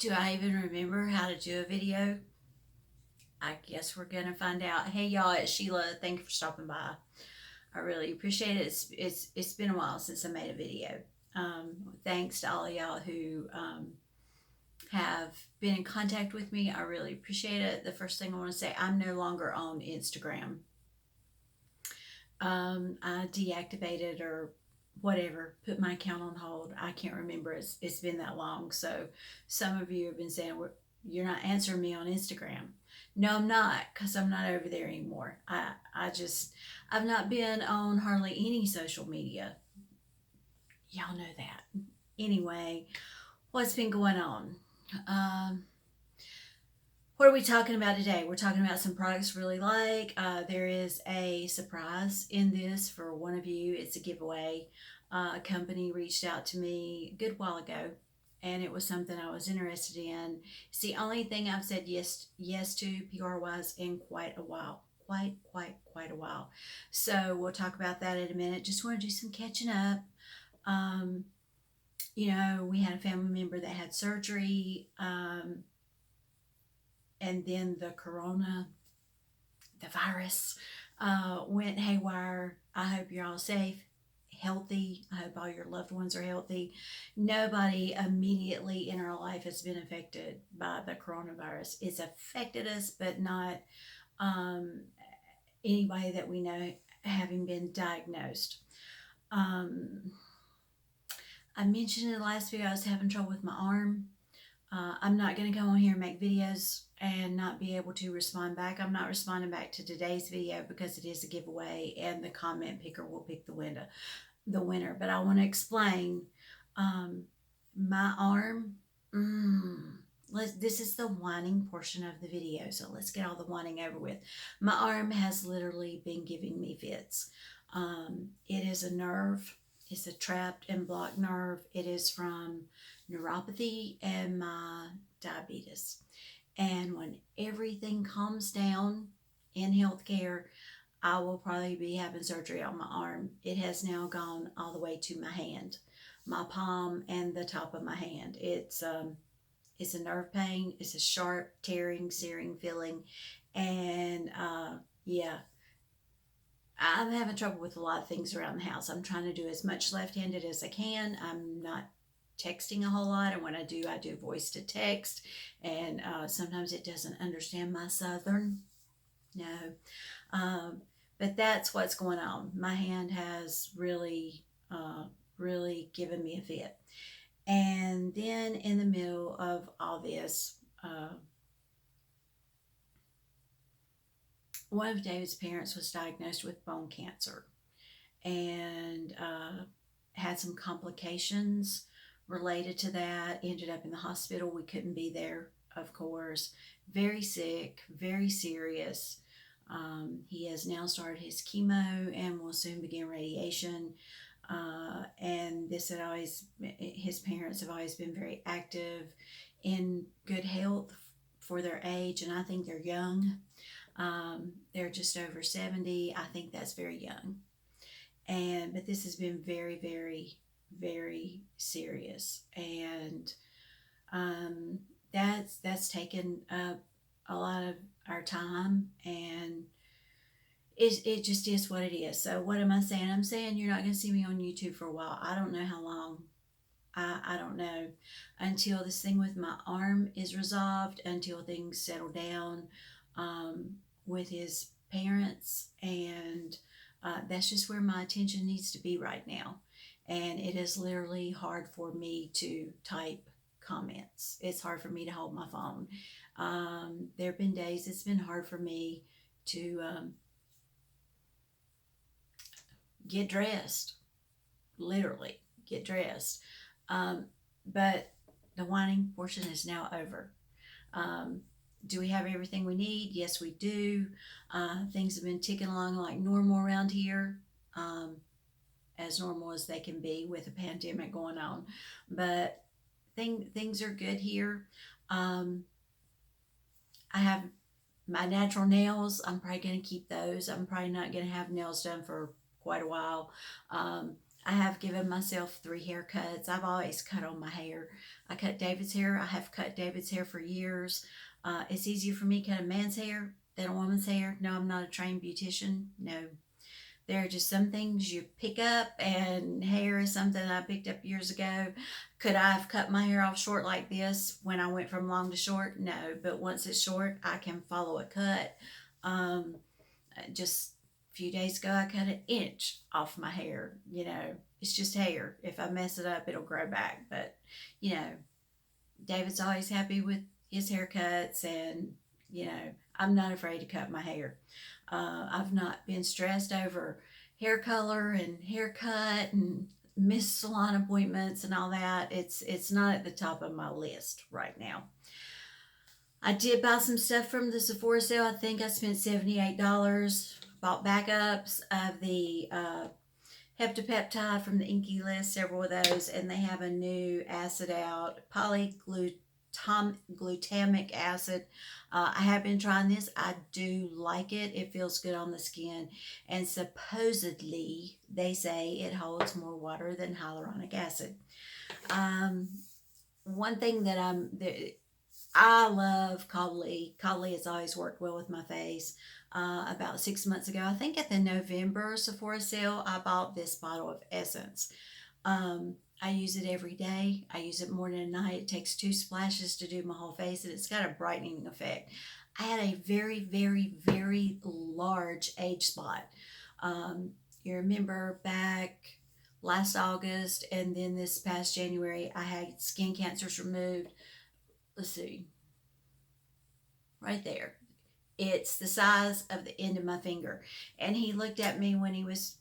Do I even remember how to do a video? I guess we're gonna find out. Hey y'all, it's Sheila. Thank you for stopping by. I really appreciate it. It's been a while since I made a video. Thanks to all of y'all who have been in contact with me. I really appreciate it. The first thing I want to say, I'm no longer on Instagram. I deactivated or whatever, put my account on hold. I can't remember. It's been that long. So some of you have been saying, well, you're not answering me on Instagram. No, I'm not, because I'm not over there anymore. I've not been on hardly any social media. Y'all know that. Anyway, what's been going on? Um, what are we talking about today? We're talking about some products really like. There is a surprise in this for one of you. It's a giveaway. A company reached out to me a good while ago, and it was something I was interested in. It's the only thing I've said yes to PR wise in quite a while. Quite a while. So we'll talk about that in a minute. Just want to do some catching up. Um, we had a family member that had surgery. And then the virus, went haywire. I hope you're all safe, healthy. I hope all your loved ones are healthy. Nobody immediately in our life has been affected by the coronavirus. It's affected us, but not um, anybody that we know having been diagnosed. Um, I mentioned in the last video I was having trouble with my arm. I'm not going to come on here and make videos and not be able to respond back. I'm not responding back to today's video because it is a giveaway and the comment picker will pick the winner. But I want to explain my arm. This is the whining portion of the video, so let's get all the whining over with. My arm has literally been giving me fits. It is a nerve. It's a trapped and blocked nerve. It is from neuropathy and my diabetes. And when everything calms down in healthcare, I will probably be having surgery on my arm. It has now gone all the way to my hand, my palm and the top of my hand. It's a nerve pain. It's a sharp, tearing, searing feeling. And yeah, I'm having trouble with a lot of things around the house. I'm trying to do as much left-handed as I can. I'm not texting a whole lot, and when I do voice to text, and sometimes it doesn't understand my southern. No, but that's what's going on. My hand has really given me a fit. And then in the middle of all this, one of David's parents was diagnosed with bone cancer and had some complications related to that. Ended up in the hospital. We couldn't be there, of course. Very sick, very serious. He has now started his chemo and will soon begin radiation. And his parents have always been very active, in good health for their age, and I think they're young. They're just over 70. I think that's very young. But this has been very, very, very serious. And that's taken up a lot of our time, and it just is what it is. So what am I saying? I'm saying you're not going to see me on YouTube for a while. I don't know how long. I don't know, until this thing with my arm is resolved, until things settle down with his parents. And that's just where my attention needs to be right now. And it is literally hard for me to type comments. It's hard for me to hold my phone. There have been days it's been hard for me to get dressed, literally get dressed. But the whining portion is now over. Do we have everything we need? Yes, we do. Things have been ticking along like normal around here, as normal as they can be with a pandemic going on. But things are good here. I have my natural nails. I'm probably going to keep those. I'm probably not going to have nails done for quite a while. I have given myself 3 haircuts. I've always cut on my hair. I cut David's hair. I have cut David's hair for years. It's easier for me to cut a man's hair than a woman's hair. No, I'm not a trained beautician. No, there are just some things you pick up, and hair is something I picked up years ago. Could I have cut my hair off short like this when I went from long to short? No, but once it's short, I can follow a cut. Um, just a few days ago, I cut an inch off my hair. It's just hair. If I mess it up, it'll grow back. But, you know, David's always happy with his haircuts, and, you know, I'm not afraid to cut my hair. I've not been stressed over hair color and haircut and missed salon appointments and all that. It's not at the top of my list right now. I did buy some stuff from the Sephora sale. I think I spent $78. Bought backups of the heptapeptide from the Inky List, several of those, and they have a new acid out, polyglutamic acid. I have been trying this. I do like it. It feels good on the skin, and supposedly they say it holds more water than hyaluronic acid. Um, One thing that I love Caudalie. Caudalie has always worked well with my face. About 6 months ago, I think at the November Sephora sale, I bought this bottle of Essence. I use it every day. I use it morning and night. It takes 2 splashes to do my whole face, and it's got a brightening effect. I had a very, very, very large age spot. You remember back last August, and then this past January, I had skin cancers removed. Let's see, right there. It's the size of the end of my finger. And he looked at me when he was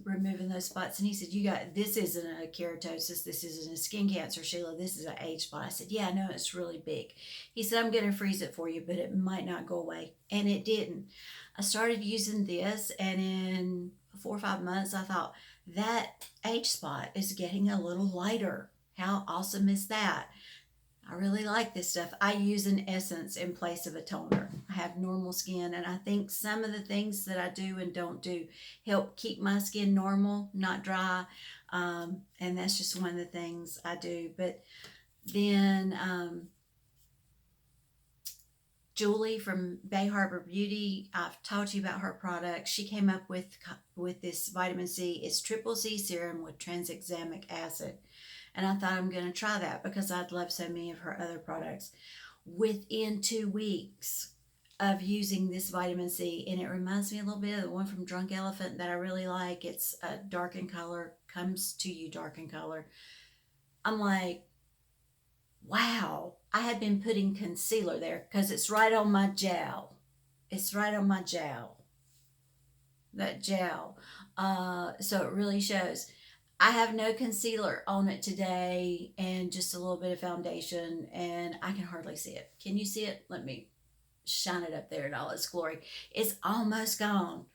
removing those spots, and he said, "You got this isn't a keratosis. This isn't a skin cancer, Sheila. This is an age spot." I said, "Yeah, I know it's really big." He said, "I'm going to freeze it for you, but it might not go away." And it didn't. I started using this, and in 4 or 5 months, I thought, that age spot is getting a little lighter. How awesome is that? I really like this stuff. I use an essence in place of a toner. I have normal skin, and I think some of the things that I do and don't do help keep my skin normal, not dry. And that's just one of the things I do. But then Julie from Bay Harbor Beauty, I've talked to you about her product. She came up with this vitamin C. It's triple C serum with tranexamic acid. And I thought, I'm going to try that because I'd love so many of her other products. Within 2 weeks of using this vitamin C, and it reminds me a little bit of the one from Drunk Elephant that I really like. It's dark in color, comes to you dark in color. I'm like, wow. I had been putting concealer there because it's right on my jowl. It's right on my jowl. That jowl. So it really shows. I have no concealer on it today, and just a little bit of foundation, and I can hardly see it. Can you see it? Let me shine it up there in all its glory. It's almost gone.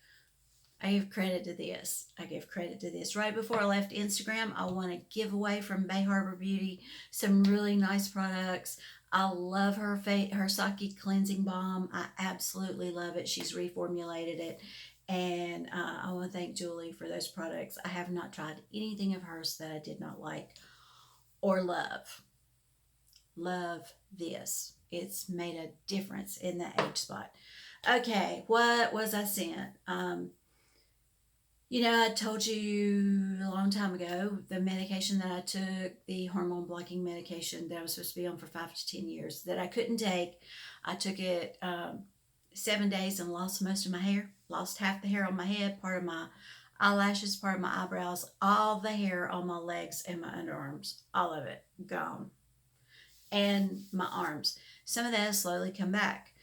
I give credit to this. I give credit to this. Right before I left Instagram, I want to give away from Bay Harbor Beauty some really nice products. I love her Saki cleansing balm. I absolutely love it. She's reformulated it. And I want to thank Julie for those products. I have not tried anything of hers that I did not like or love. Love this. It's made a difference in the age spot. Okay, what was I sent? I told you a long time ago the medication that I took, the hormone blocking medication that I was supposed to be on for 5 to 10 years, that I couldn't take. I took it 7 days and lost most of my hair, lost half the hair on my head, part of my eyelashes, part of my eyebrows, all the hair on my legs and my underarms, all of it gone, and my arms. Some of that has slowly come back.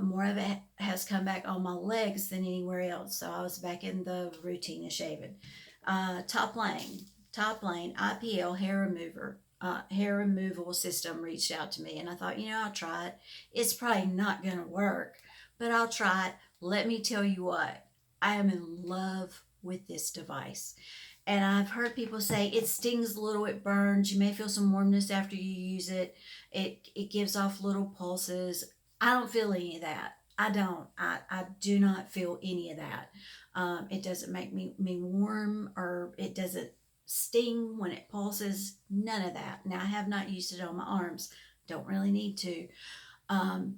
More of it has come back on my legs than anywhere else, so I was back in the routine of shaving. Toplaine IPL hair removal system reached out to me, and I thought, I'll try it. It's probably not going to work, but I'll try it. Let me tell you what, I am in love with this device. And I've heard people say it stings a little, it burns. You may feel some warmness after you use it. It gives off little pulses. I don't feel any of that. I don't. I do not feel any of that. It doesn't make me warm, or it doesn't sting when it pulses, none of that. Now, I have not used it on my arms, don't really need to. Um,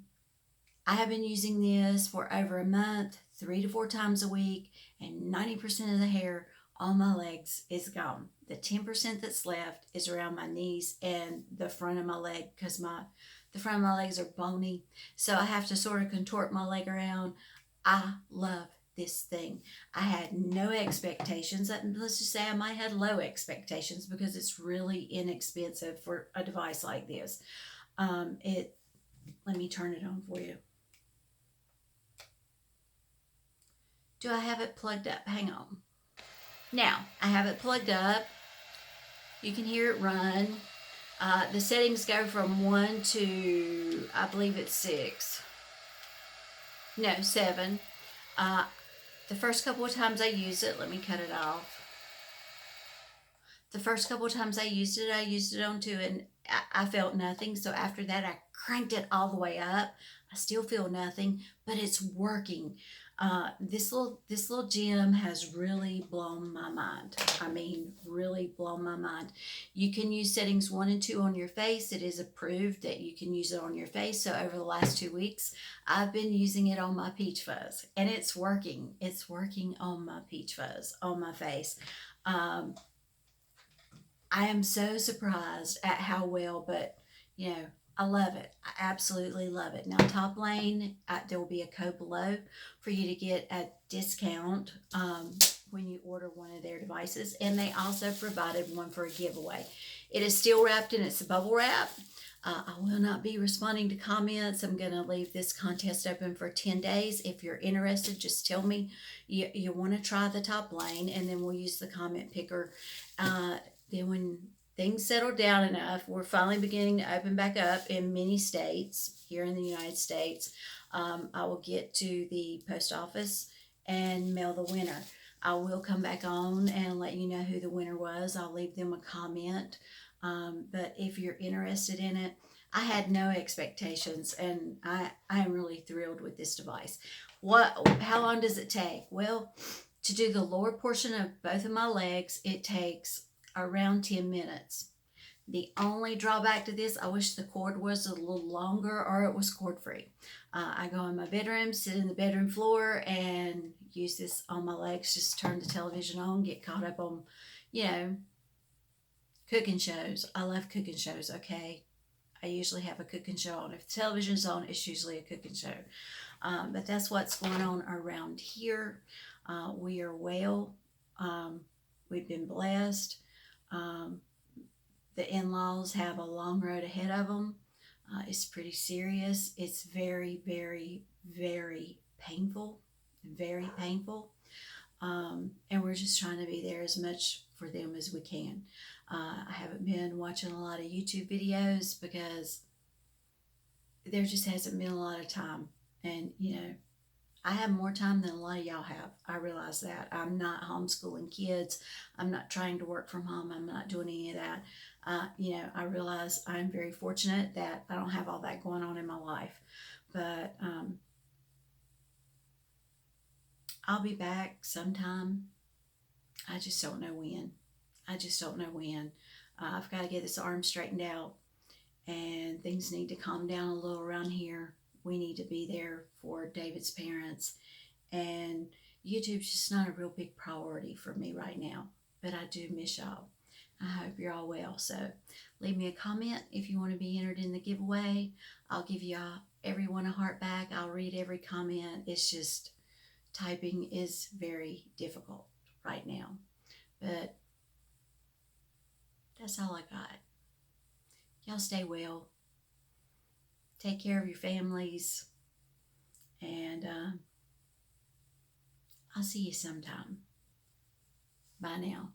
I have been using this for over a month, 3 to 4 times a week, and 90% of the hair on my legs is gone. The 10% that's left is around my knees and the front of my leg, because the front of my legs are bony, so I have to sort of contort my leg around. I love this thing. I had no expectations. Let's just say I might have low expectations because it's really inexpensive for a device like this. It Let me turn it on for you. Do I have it plugged up? Hang on. Now, I have it plugged up. You can hear it run. The settings go from 1 to, I believe it's 6. No, 7. The first couple of times I used it, let me cut it off. The first couple of times I used it on 2, and I felt nothing. So after that, I cranked it all the way up. I still feel nothing, but it's working. This little gem has really blown my mind. I mean, really blown my mind. You can use settings 1 and 2 on your face. It is approved that you can use it on your face. So over the last 2 weeks, I've been using it on my peach fuzz, and it's working. It's working on my peach fuzz on my face. I am so surprised at how well, but I love it. I absolutely love it. Now, Toplaine, there will be a code below for you to get a discount when you order one of their devices, and they also provided one for a giveaway. It is still wrapped in its bubble wrap. I will not be responding to comments. I'm going to leave this contest open for 10 days. If you're interested, just tell me you want to try the Toplaine, and then we'll use the comment picker. Then when things settle down enough, we're finally beginning to open back up in many states here in the United States. I will get to the post office and mail the winner. I will come back on and let you know who the winner was. I'll leave them a comment. But if you're interested in it, I had no expectations, and I am really thrilled with this device. How long does it take? Well, to do the lower portion of both of my legs, it takes around 10 minutes. The only drawback to this, I wish the cord was a little longer or it was cord free. I go in my bedroom, sit in the bedroom floor, and use this on my legs. Just turn the television on, get caught up on, cooking shows. I love cooking shows, okay? I usually have a cooking show on. If the television's on, it's usually a cooking show. But that's what's going on around here. We are well. We've been blessed. The in-laws have a long road ahead of them. It's pretty serious. It's very, very, very painful. Very painful. And we're just trying to be there as much for them as we can. I haven't been watching a lot of YouTube videos because there just hasn't been a lot of time. And, I have more time than a lot of y'all have. I realize that. I'm not homeschooling kids. I'm not trying to work from home. I'm not doing any of that. I realize I'm very fortunate that I don't have all that going on in my life. But I'll be back sometime. I just don't know when. I've got to get this arm straightened out, and things need to calm down a little around here. We need to be there for David's parents, and YouTube's just not a real big priority for me right now, but I do miss y'all. I hope you're all well. So leave me a comment if you want to be entered in the giveaway. I'll give you everyone a heart back. I'll read every comment. It's just typing is very difficult right now, but that's all I got. Y'all stay well. Take care of your families, and I'll see you sometime. Bye now.